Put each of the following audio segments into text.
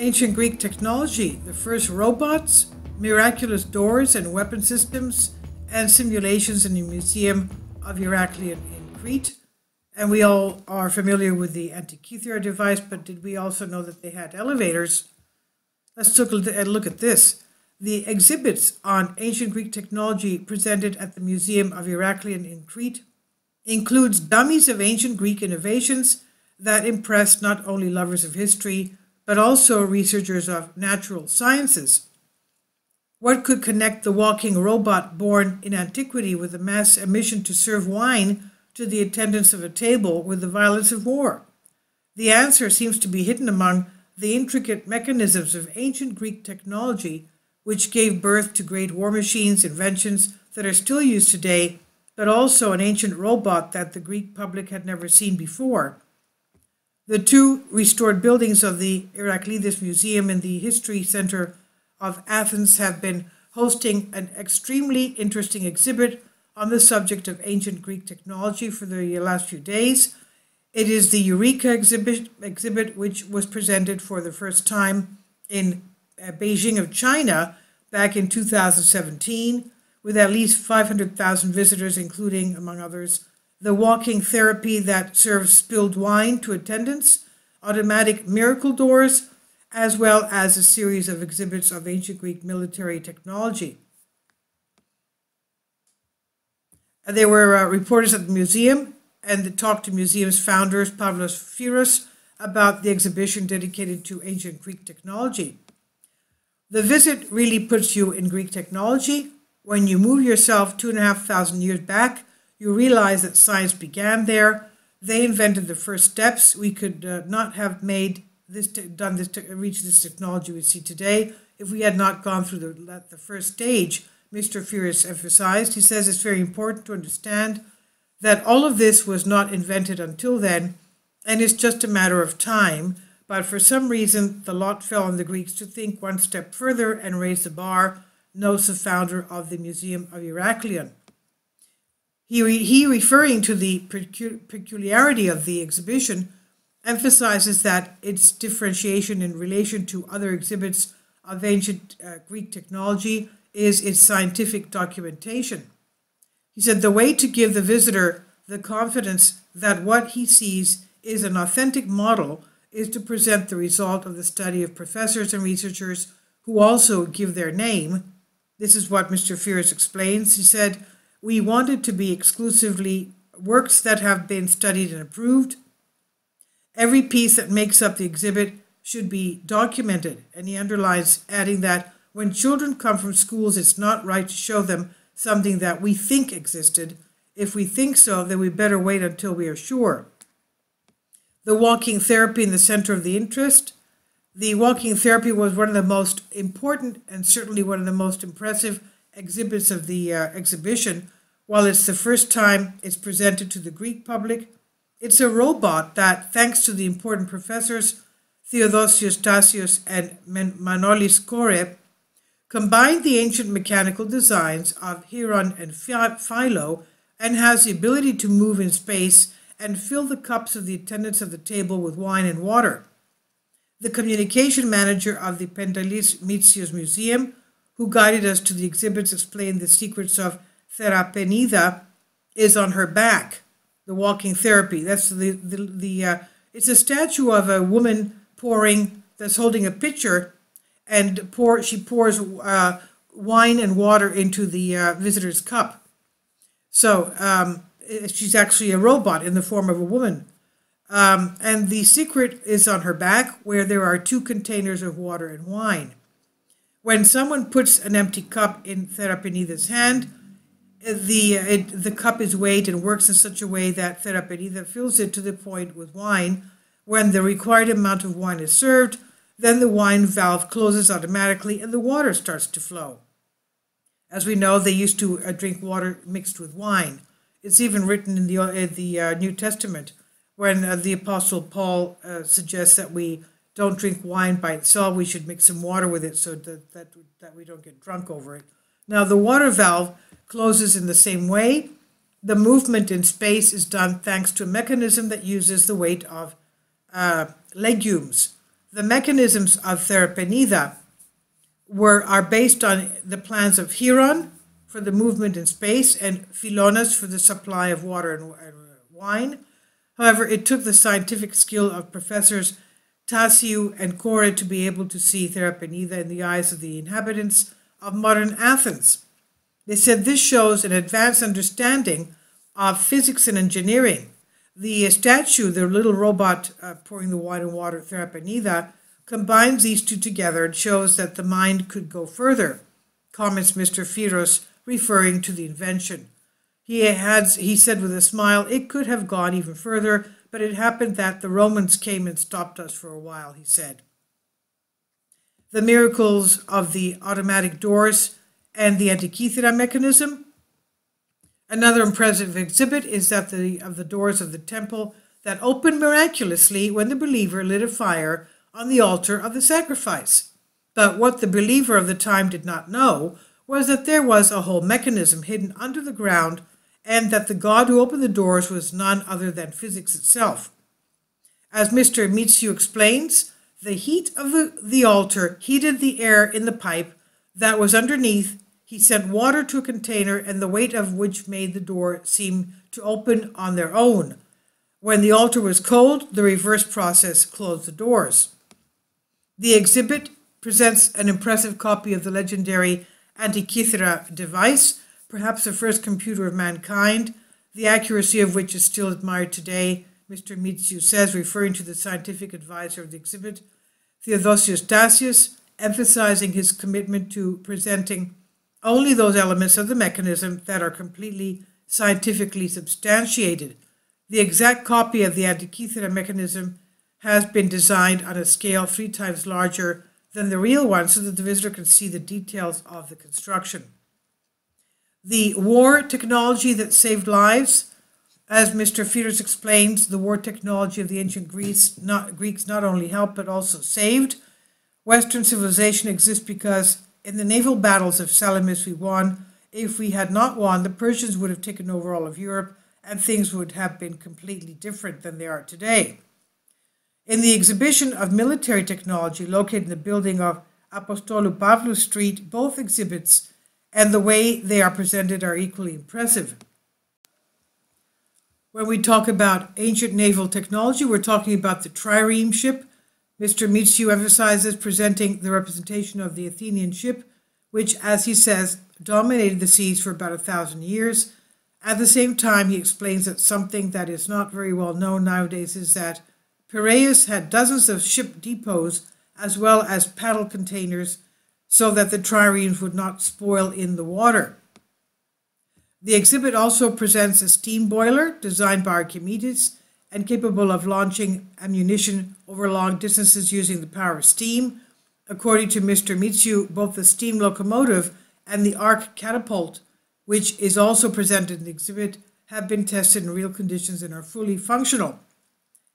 ancient Greek technology, the first robots, miraculous doors and weapon systems, and simulations in the Museum of Eureka in Crete. And we all are familiar with the Antikythera device, but did we also know that they had elevators? Let's take a look at this. The exhibits on ancient Greek technology presented at the Museum of Eureka in Crete includes dummies of ancient Greek innovations that impressed not only lovers of history, but also researchers of natural sciences. What could connect the walking robot born in antiquity with the mass mission to serve wine to the attendants of a table with the violence of war? The answer seems to be hidden among the intricate mechanisms of ancient Greek technology, which gave birth to great war machines, inventions that are still used today, but also an ancient robot that the Greek public had never seen before. The two restored buildings of the Heraclides Museum in the History Center of Athens have been hosting an extremely interesting exhibit on the subject of ancient Greek technology for the last few days. It is the Eureka exhibit, which was presented for the first time in Beijing of China back in 2017, with at least 500,000 visitors, including, among others, the walking therapy that serves spilled wine to attendants, automatic miracle doors, as well as a series of exhibits of ancient Greek military technology. There were reporters at the museum and talked to museum's founders, Pavlos Firos, about the exhibition dedicated to ancient Greek technology. The visit really puts you in Greek technology. When you move yourself 2,500 years back, you realize that science began there. They invented the first steps. We could not have made this, reach this technology we see today if we had not gone through the first stage. Mr. Firos emphasized. He says it's very important to understand that all of this was not invented until then, and it's just a matter of time. But for some reason, the lot fell on the Greeks to think one step further and raise the bar, notes the founder of the Museum of Eureka. He referring to the peculiarity of the exhibition, emphasizes that its differentiation in relation to other exhibits of ancient Greek technology is its scientific documentation. He said the way to give the visitor the confidence that what he sees is an authentic model is to present the result of the study of professors and researchers who also give their name. This is what Mr. Firos explains. He said, we wanted to be exclusively works that have been studied and approved. Every piece that makes up the exhibit should be documented. And he underlines, adding that when children come from schools, it's not right to show them something that we think existed. If we think so, then we better wait until we are sure. The walking therapy in the center of the interest. The walking therapy was one of the most important and certainly one of the most impressive exhibits of the exhibition. While it's the first time it's presented to the Greek public, it's a robot that, thanks to the important professors Theodosios Tasios and Manolis Kore, combined the ancient mechanical designs of Hieron and Philo and has the ability to move in space and fill the cups of the attendants of the table with wine and water. The communication manager of the Pendalis Mitsios Museum, who guided us to the exhibits, explained the secrets of Therapenida, is on her back. The walking therapy. That's it's a statue of a woman that's holding a pitcher, and she pours wine and water into the visitor's cup. So she's actually a robot in the form of a woman. And the secret is on her back, where there are 2 containers of water and wine. When someone puts an empty cup in Therapenida's hand, the cup is weighed and works in such a way that Therapenida fills it to the point with wine. When the required amount of wine is served, then the wine valve closes automatically and the water starts to flow. As we know, they used to drink water mixed with wine. It's even written in the New Testament when the Apostle Paul suggests that we don't drink wine by itself. We should mix some water with it so that we don't get drunk over it. Now, the water valve closes in the same way. The movement in space is done thanks to a mechanism that uses the weight of legumes. The mechanisms of Therapenida are based on the plans of Chiron for the movement in space and Philonas for the supply of water and wine. However, it took the scientific skill of Professors Tassiu and Kore to be able to see Therapenida in the eyes of the inhabitants of modern Athens. They said this shows an advanced understanding of physics and engineering. The statue, the little robot pouring the wine and water, Therapenida, combines these two together and shows that the mind could go further, comments Mr. Firos, referring to the invention. He said with a smile, it could have gone even further, but it happened that the Romans came and stopped us for a while, he said. The miracles of the automatic doors and the Antikythera mechanism. Another impressive exhibit is that of the doors of the temple that opened miraculously when the believer lit a fire on the altar of the sacrifice. But what the believer of the time did not know was that there was a whole mechanism hidden under the ground, and that the God who opened the doors was none other than physics itself. As Mr. Mitsu explains, the heat of the altar heated the air in the pipe that was underneath. He sent water to a container, and the weight of which made the door seem to open on their own. When the altar was cold, the reverse process closed the doors. The exhibit presents an impressive copy of the legendary Antikythera device, perhaps the first computer of mankind, the accuracy of which is still admired today, Mr. Mitsu says, referring to the scientific advisor of the exhibit, Theodosius Dacius, emphasizing his commitment to presenting only those elements of the mechanism that are completely scientifically substantiated. The exact copy of the Antikythera mechanism has been designed on a scale 3 times larger than the real one so that the visitor can see the details of the construction. The war technology that saved lives, as Mr. Firos explains, the war technology of the ancient Greeks not only helped but also saved. Western civilization exists because in the naval battles of Salamis we won. If we had not won, the Persians would have taken over all of Europe and things would have been completely different than they are today. In the exhibition of military technology located in the building of Apostolou Pavlou Street, both exhibits and the way they are presented are equally impressive. When we talk about ancient naval technology, we're talking about the trireme ship. Mr. Mitsu emphasizes presenting the representation of the Athenian ship, which, as he says, dominated the seas for about 1,000 years. At the same time, he explains that something that is not very well known nowadays is that Piraeus had dozens of ship depots as well as paddle containers so that the triremes would not spoil in the water. The exhibit also presents a steam boiler designed by Archimedes and capable of launching ammunition over long distances using the power of steam. According to Mr. Mitsu, both the steam locomotive and the arc catapult, which is also presented in the exhibit, have been tested in real conditions and are fully functional.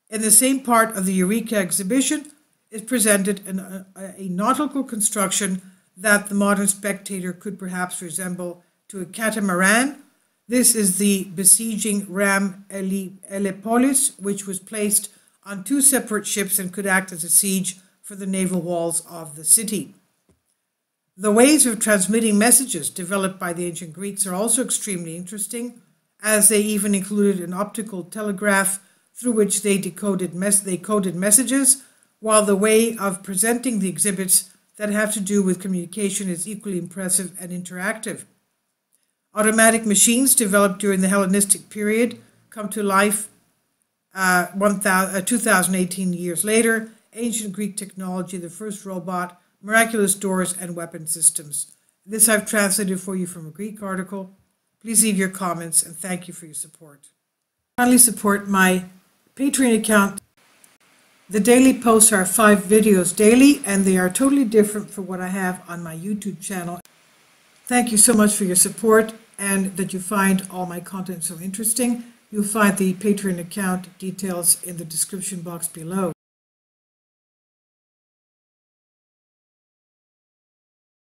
In the same part of the Eureka exhibition is presented a nautical construction that the modern spectator could perhaps resemble to a catamaran. This is the besieging ram Elepolis, which was placed on 2 separate ships and could act as a siege for the naval walls of the city. The ways of transmitting messages developed by the ancient Greeks are also extremely interesting, as they even included an optical telegraph through which they coded messages, while the way of presenting the exhibits that have to do with communication is equally impressive and interactive. Automatic machines developed during the Hellenistic period come to life 2018 years later. Ancient Greek technology, the first robot, miraculous doors, and weapon systems. This I've translated for you from a Greek article. Please leave your comments, and thank you for your support. Kindly support my Patreon account. The daily posts are 5 videos daily, and they are totally different from what I have on my YouTube channel. Thank you so much for your support and that you find all my content so interesting. You'll find the Patreon account details in the description box below.